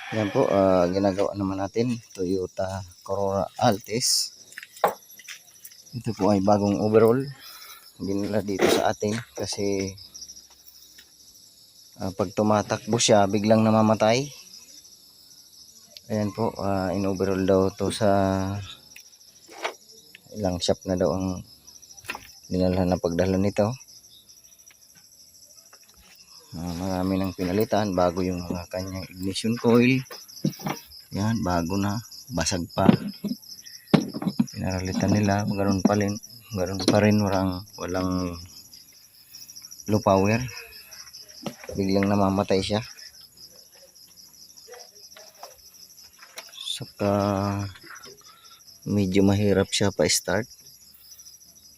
Yan po, ginagawa naman natin Toyota Corolla Altis. Ito po ay bagong overall dinala dito sa atin kasi pag tumatakbo siya biglang namamatay. Ayan po, in overall daw to sa ilang shop na daw ang dinalhan na pagdala nito. Marami nang pinalitan, bago yung mga kanyang ignition coil. Yan, bago na, basag pa. Pinaralitan nila, ganoon pa rin, walang low power. Biglang namamatay siya. Saka medyo mahirap siya pa-start.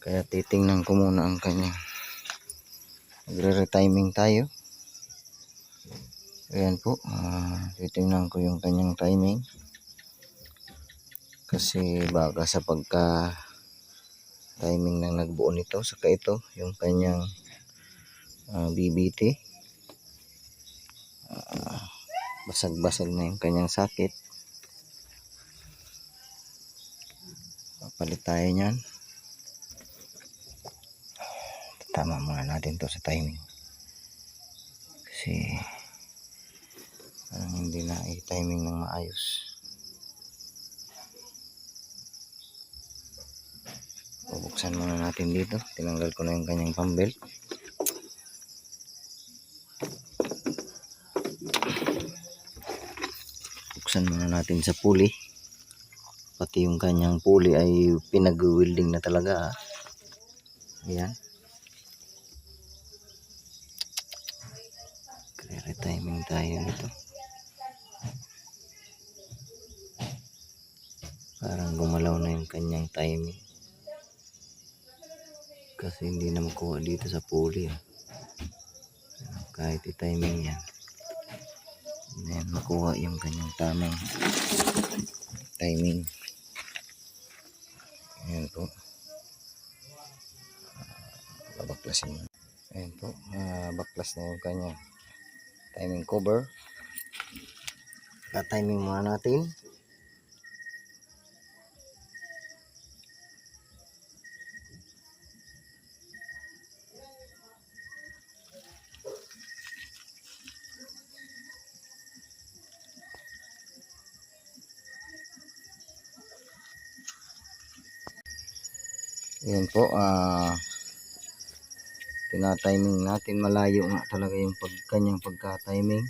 Kaya titingnan ko muna ang kanya. Magre-retiming tayo. Ayan po, titingnan ko yung kanyang timing. Kasi baka sa pagka timing nang nagbuo nito, saka ito yung kanyang BBT, basag-basag na yung kanyang sakit. Papalit tayo nyan. Tama muna natin to sa timing kasi parang hindi na i-timing ng maayos. Bubuksan muna natin dito. Tinanggal ko na yung kanyang pambelt. Buksan muna natin sa pulley. Pati yung kanyang pulley ay pinag-welding na talaga. Ayan. Re-timing tayo nito. Parang gumalaw na yung kanyang timing. Kasi hindi na makuha dito sa pulley. Kahit i-timing yan. Hindi yan makuha yung kanyang tamang timing. Ayan po. Babaklasin mo. Ayan po. Baklas na yung kanyang timing cover. Timing muna natin. Ayan po, tina-timing natin. Malayo nga talaga yung kanyang pagka-timing.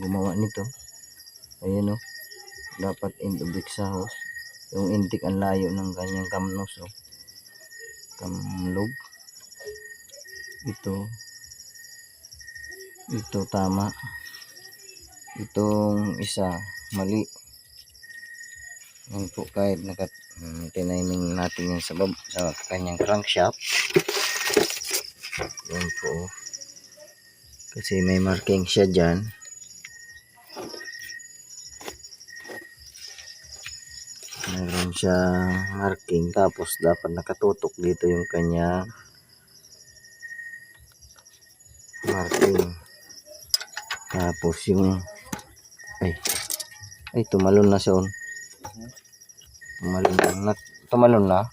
Gumawa nito. Ayan o. Dapat end of exhaust. Yung intake ang layo ng kanyang camnos o. Camlog. Ito tama. Itong isa mali. Yan po, kahit tiniming natin yan sa kanyang crankshaft. Yan po. Kasi may marking siya dyan. Mayroon siya marking. Tapos dapat nakatutok dito yung kanyang marking. Tapos yung ay tumalon na siya. Tumalon na.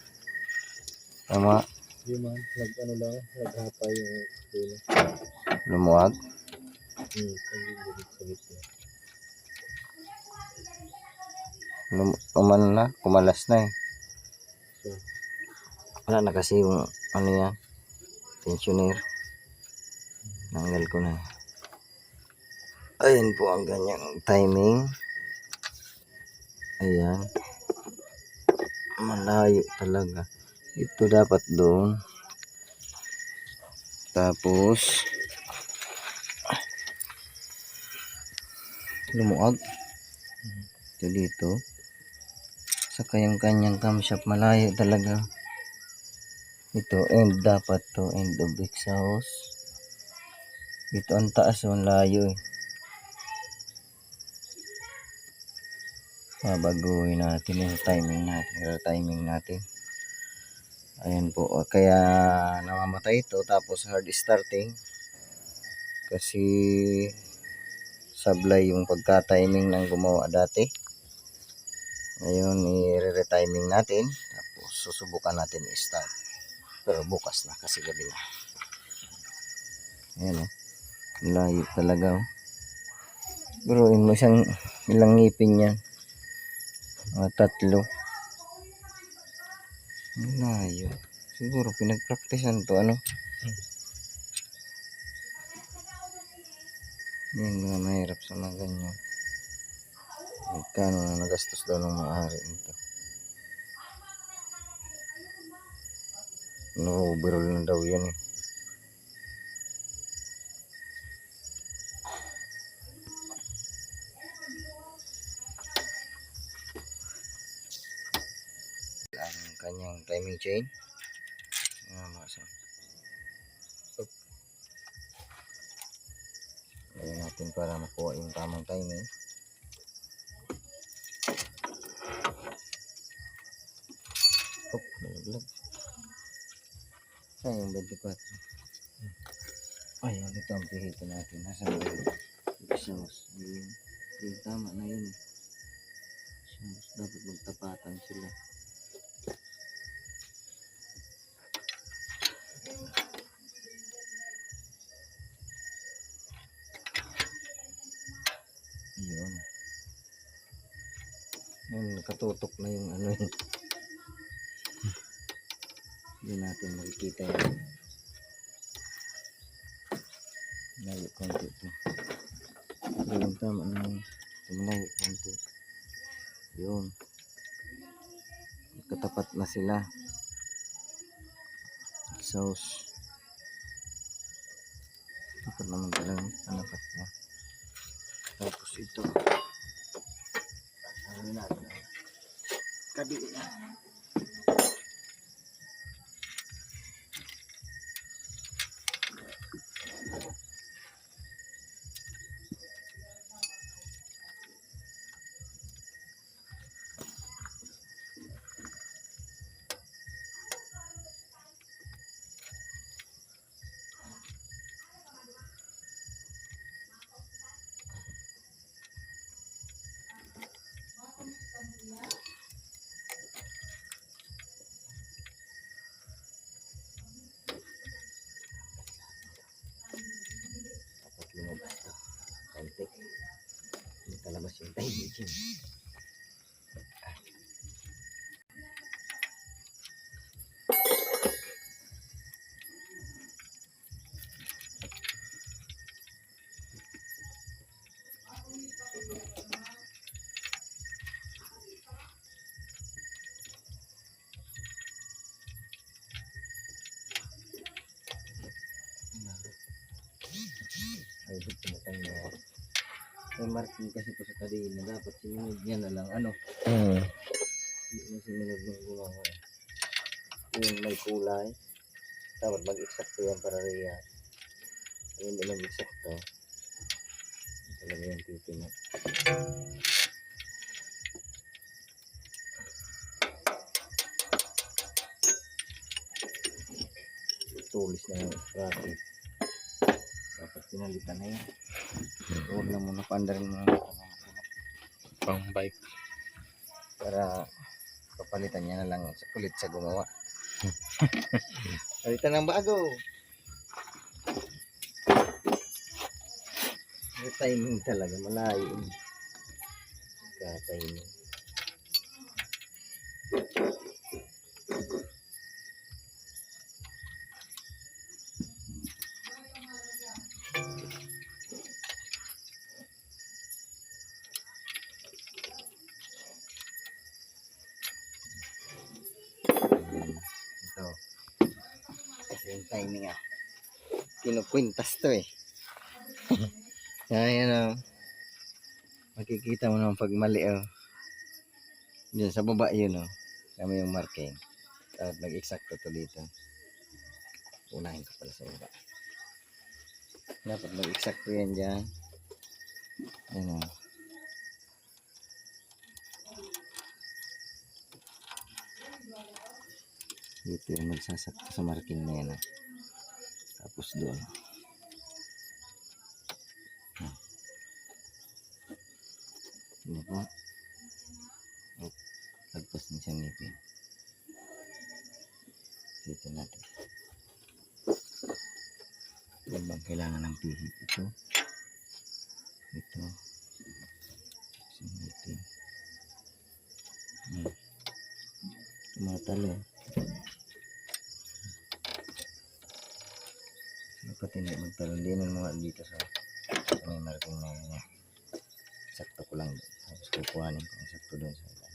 Tama. Hindi man, nag-ano lang, naghapa yung pila. Lumuwag. Umano na, kumalas na eh. Wala na kasi yung ano yan, tensioner. Nanggal ko na. Ayan po ang ganyang timing. Ayan. Malayo talaga. Ito dapat doon. Tapos lumuag. Ito dito. Saka yung kanyang camshaft malayo talaga. Ito end dapat to, end of exhaust. Ito ang taas, ang layo eh. Babaguhin natin yung timing natin. Ayan po, kaya namamatay ito. Tapos hard starting kasi sablay yung pagka-timing ng gumawa dati. Ngayon, i-re-timing natin. Tapos, susubukan natin i-start. Pero bukas na kasi gabi na. Ayan o. Layo talaga o. Buruin mo ilang ngipin yan. Tatlo. Layo. Siguro pinagpraktisan to ano. Yan mga mahirap sa mga ganyan. Magkano na nagastos daw ng maaari nito. No, overall na daw yan eh. Ang kanyang timing chain. Ayan natin para makuha yung tamang timing. Nalaglag. Saan yung 24? Ayun, ito ang pihito natin. Nasa sauce. Yung tama na yun. Dapat magtapatan sila. Yun. Yun, nakatutok na yung ano yun. Hindi natin makikita yun. Layo konti ito. Yung tama na yun. Layo konti. Yun. Katapat na sila. Sauce. Dapat naman talagang panapat na. Tapos ito. Ano natin? Kabili na. Lumabas ito. Konti. Hindi kalabas yung timing chain. Ay, dito na tayo na. May marking kasi ito sa kadina. Dapat sinunod niya na lang. Ano? Hindi mo sinunod ng gumawa. Yung may kulay. Dapat mag-eksakto yan para riya. Yung hindi mag-eksakto. Talaga yung titin. Tulis na yung traffic. Dapat pinalitan na yan. Huwag na muna pandarin mo na Pang bike. para papalitan niya na lang ulit sa gumawa. Palitan ng bago. May timing talaga, malayo. Timing. Ito. Ito yung timing ah. Kinukwintas to eh. Ayan o. Makikita mo naman pag mali o. Diyan sa baba yun o. Kami yung marking. Dapat mag-eksakto to dito. Unahin ko pala sa baba. Dapat mag-eksakto yan dyan. Ayan o. Dito yung magsasakto sa marking na yan o. Tapos doon. niya po. At lagpas din siyang ngipin. Dito natin. Yan bang kailangan ng pihit ito. Ito. Sa ngipin. Tumatalo. Dapat hindi magtalon din ang mga dito sa may marking na yun. Sakto ko lang. Tapos kukuhanin ko ang sakto doon sa ilan.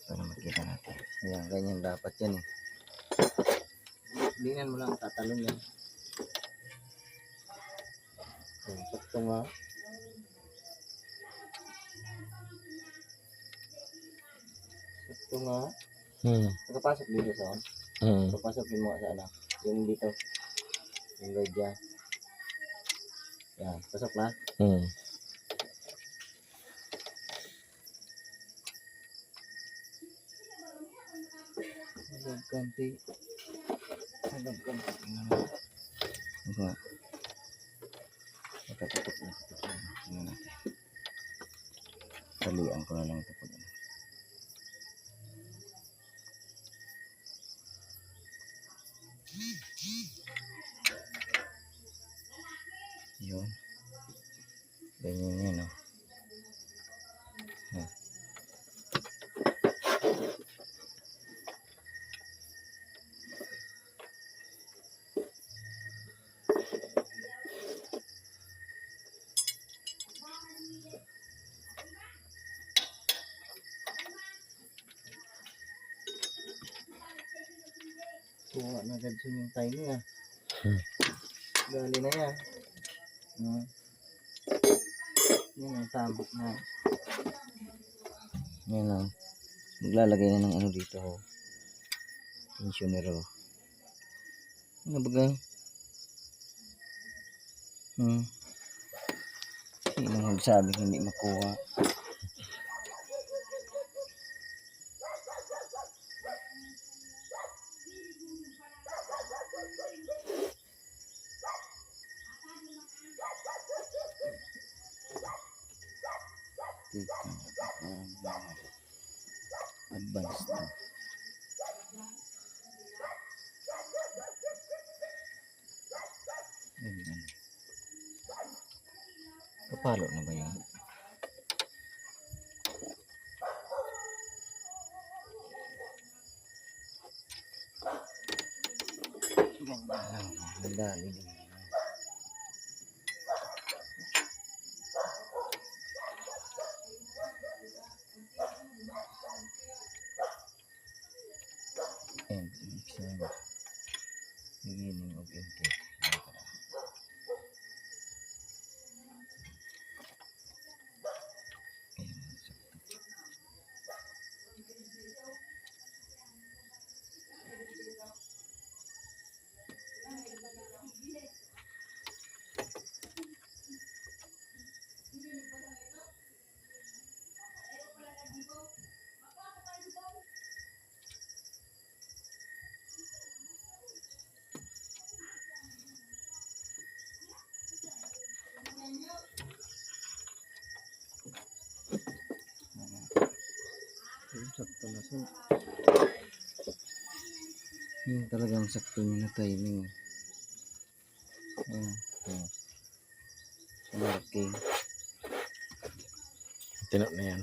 Para makita natin. Ayan, ganyan dapat yan eh. Tingnan mo lang, tatalon yan. Ayan, sakto nga. Sakto nga. Nakapasok dito sa papasokin mo sa ano. Yung dito. Yung guide dyan. Yan, pasok na. Ganti. Ganti. Ito nga. Nakatutok na. Tingnan natin. Talian ko na lang ito pag ano. Yun. Ganyan yun, no? Kuha na agad yung timing ah. Dali na yan. Yan ang tama na. Yan lang. Maglalagay na ng ano dito ho. Tensionero. Ano ba gang? Sino magsabi hindi makuha? Advanced to. Ayan. Kapalo na ba yan? Ganda lang. Madali din. And exam. Beginning of intake. Sakto na so. Yung talagang sakto na timing. Ayan. Marking. Tinok na yan.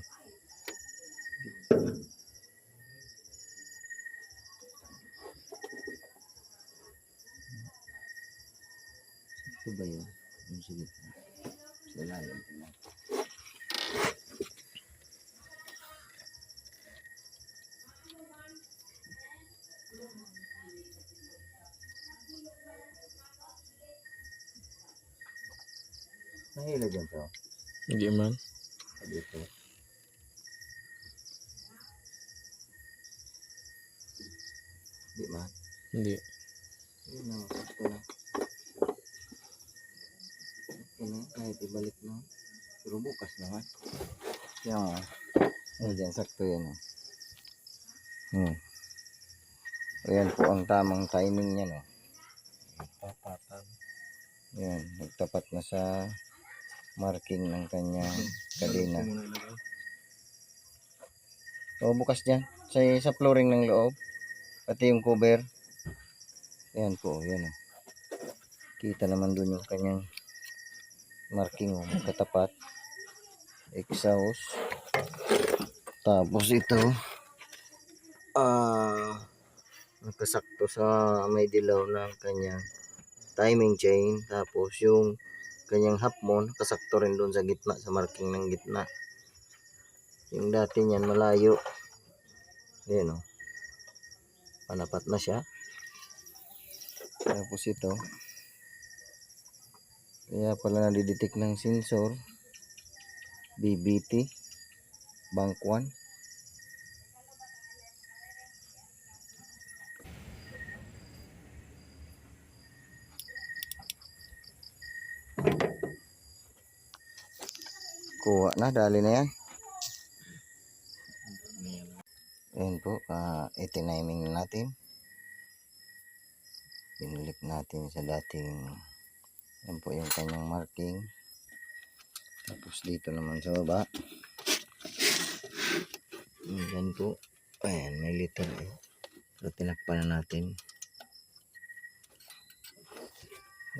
Sakto ba yun? Yung sige. Sa lalim. Nahila dyan so. Hindi man. Dito. Di man. Hindi. Yun na. Sakto na. Sakto na. Kahit ibalik na. Pero bukas naman. Yan o. Ay dyan. Sakto yan o. Ayan po ang tamang timing niya no. Papatan. Yan. Nagtapat na sa marking ng kanyang kadena. Ito muna ilagay. O bukas dyan. Sa flooring ng loob. Pati yung cover. Ayan po. Yan o. Kita naman dun yung kanyang marking o. Magkatapat. Exhaust. Tapos ito. Nakasakto sa may dilaw ng kanyang timing chain. Tapos yung kanyang half moon. Nakasakto rin dun sa gitna. Sa marking ng gitna. Yung dati niyan malayo. Ayan o. Panapat na siya. Tapos ito. Kaya pala nadidetect ng sensor. BBT. Bank 1. Kuha na. Dali na yan. Ayan po, itiniming natin. Binalik natin sa dating, yan po yung kanyang marking. Tapos dito naman sa baba. Ayan po. Ayan, may liter eh. So, tinakpan na natin.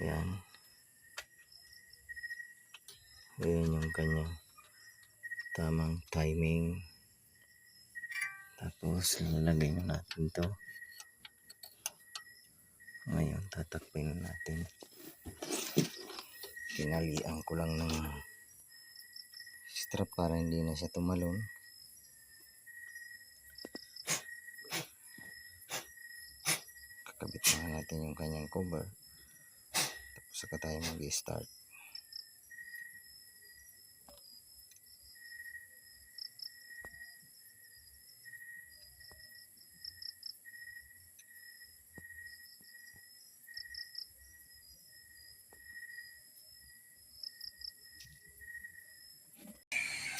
Ayan. Ayan yung kanyang tamang timing. Tapos, nalagay na natin to. Ngayon, tatakpin na natin. Tinalian ko lang ng strap para hindi na siya tumalon. Kakabit na natin yung kanyang cover. Tapos saka tayo mag-start.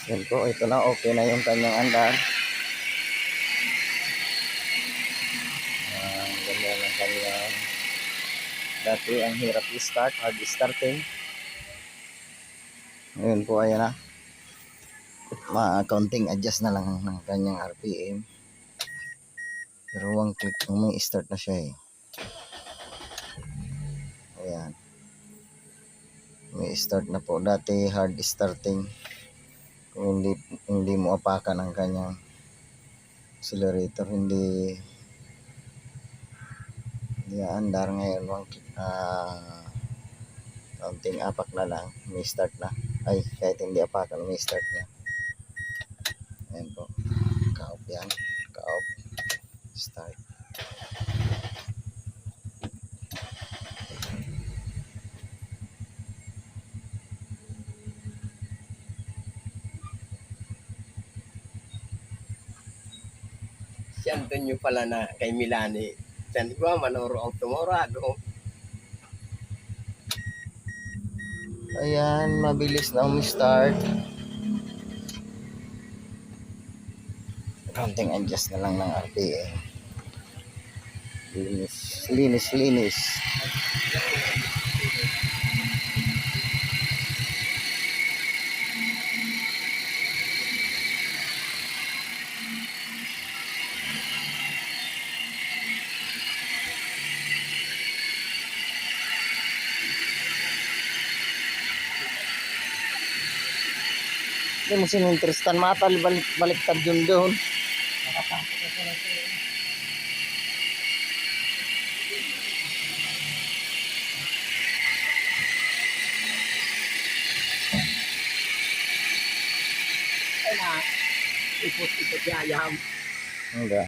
Yan po, ito na, okay na yung kanyang andar. Ganda ng kanyang, dati ang hirap i-start, hard starting. Ngayon po, ayan na. Counting adjust na lang ng kanyang RPM. Pero one click, may start na siya eh. Ayan. May start na po. Dati hard starting. Kung hindi mo apakan ang kanyang accelerator, hindi andar. Ngayon counting apak na lang, may start na. Ay, kahit hindi apakan, may start na. Ayan po, ka-off yan, ka-off, start. Siyan doon nyo pala na kay Milani. Diyan ko manoro ang tumorado. Ayan, mabilis na umi-start. Counting adjust na lang ng RPM. Linis. Hindi mo sininterestan, matal baliktad yun doon. Ay na, ipot-ipot yayam. Enggak.